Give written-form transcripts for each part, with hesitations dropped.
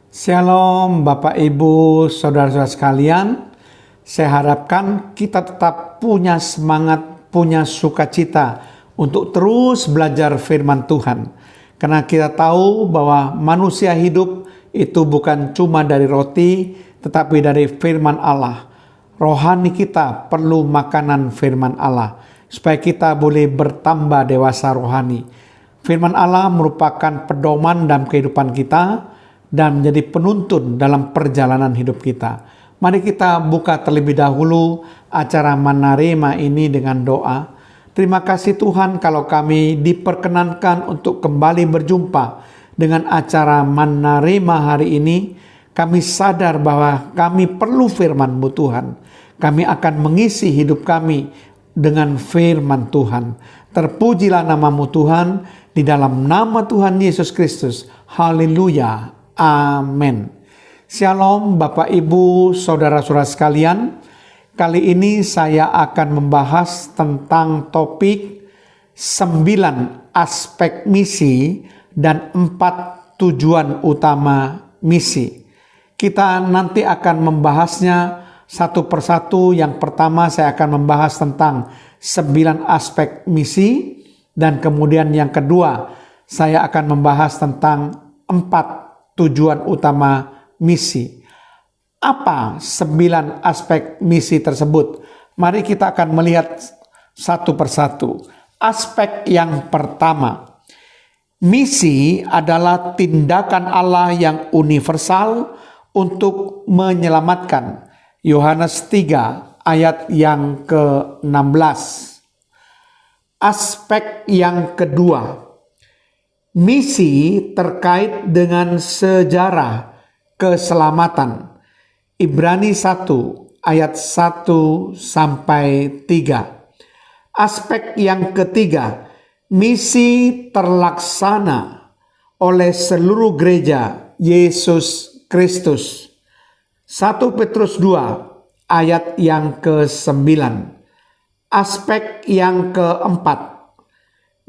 Shalom Bapak Ibu Saudara-saudara sekalian. Saya harapkan kita tetap punya semangat, punya sukacita untuk terus belajar firman Tuhan. Karena kita tahu bahwa manusia hidup itu bukan cuma dari roti, tetapi dari firman Allah. Rohani kita perlu makanan firman Allah, supaya kita boleh bertambah dewasa rohani. Firman Allah merupakan pedoman dalam kehidupan kita, dan menjadi penuntun dalam perjalanan hidup kita. Mari kita buka terlebih dahulu acara Manarema ini dengan doa. Terima kasih Tuhan kalau kami diperkenankan untuk kembali berjumpa dengan acara Manarema hari ini. Kami sadar bahwa kami perlu firman-Mu Tuhan. Kami akan mengisi hidup kami dengan firman Tuhan. Terpujilah nama-Mu Tuhan, di dalam nama Tuhan Yesus Kristus. Haleluya. Amin. Shalom Bapak Ibu Saudara-saudara sekalian. Kali ini saya akan membahas tentang topik 9 aspek misi dan 4 tujuan utama misi. Kita nanti akan membahasnya satu persatu. Yang pertama saya akan membahas tentang 9 aspek misi, dan kemudian yang kedua saya akan membahas tentang 4 tujuan utama misi. Apa 9 aspek misi tersebut? Mari kita akan melihat satu persatu. Aspek yang pertama, misi adalah tindakan Allah yang universal untuk menyelamatkan. Yohanes 3 ayat yang ke-16. Aspek yang kedua, misi terkait dengan sejarah keselamatan. Ibrani 1 ayat 1 sampai 3. Aspek yang ketiga, misi terlaksana oleh seluruh gereja Yesus Kristus. 1 Petrus 2 ayat yang ke-9. Aspek yang keempat,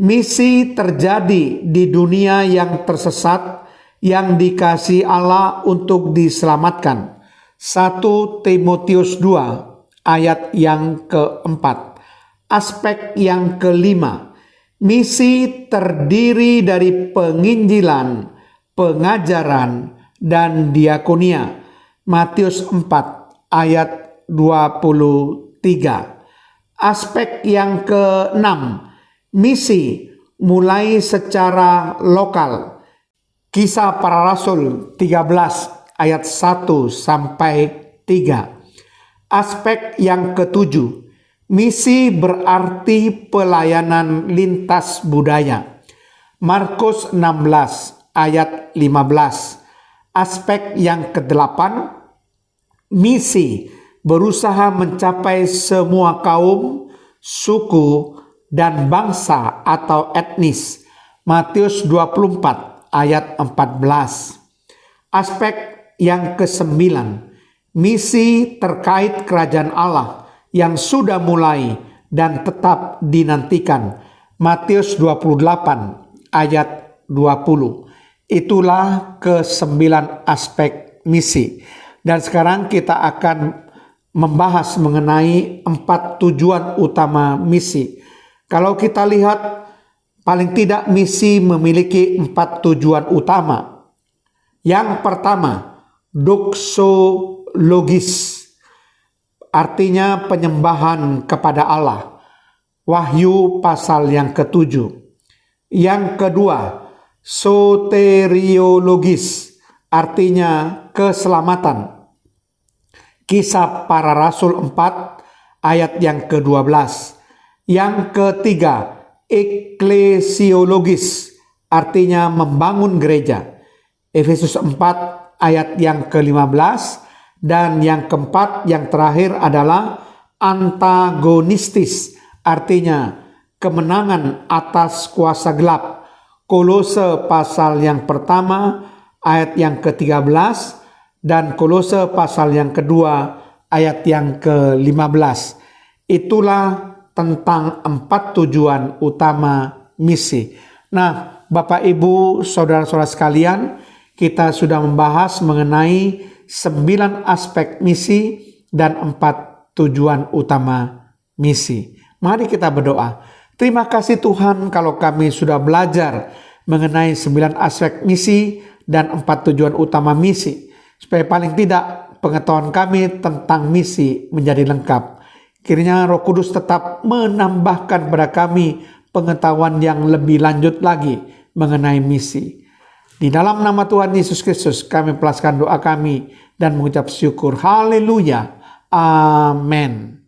misi terjadi di dunia yang tersesat, yang dikasihi Allah untuk diselamatkan. 1 Timotius 2 ayat yang keempat. Aspek yang kelima, misi terdiri dari penginjilan, pengajaran, dan diakonia. Matius 4 ayat 23. Aspek yang keenam, misi mulai secara lokal. Kisah Para Rasul 13 ayat 1 sampai 3. Aspek yang ketujuh, misi berarti pelayanan lintas budaya. Markus 16 ayat 15. Aspek yang kedelapan, misi berusaha mencapai semua kaum, suku, dan bangsa atau etnis. Matius 24 ayat 14. Aspek yang kesembilan, misi terkait kerajaan Allah yang sudah mulai dan tetap dinantikan. Matius 28 ayat 20. Itulah ke-9 aspek misi. Dan sekarang kita akan membahas mengenai 4 tujuan utama misi. Kalau kita lihat, paling tidak misi memiliki 4 tujuan utama. Yang pertama, doxologis, artinya penyembahan kepada Allah. Wahyu pasal yang ke-7. Yang kedua, soteriologis, artinya keselamatan. Kisah Para Rasul 4 ayat yang ke-12. Yang ketiga, eklesiologis, artinya membangun gereja. Efesus 4 ayat yang ke-15. Dan yang keempat, yang terakhir adalah antagonistis, artinya kemenangan atas kuasa gelap. Kolose pasal yang pertama ayat yang ke-13 dan Kolose pasal yang kedua ayat yang ke-15. Itulah tentang 4 tujuan utama misi. Nah, Bapak Ibu Saudara-saudara sekalian, kita sudah membahas mengenai 9 aspek misi dan 4 tujuan utama misi. Mari kita berdoa. Terima kasih Tuhan kalau kami sudah belajar mengenai 9 aspek misi dan 4 tujuan utama misi. Supaya paling tidak pengetahuan kami tentang misi menjadi lengkap. Kiranya Roh Kudus tetap menambahkan kepada kami pengetahuan yang lebih lanjut lagi mengenai misi. Di dalam nama Tuhan Yesus Kristus kami melepaskan doa kami dan mengucap syukur. Haleluya. Amin.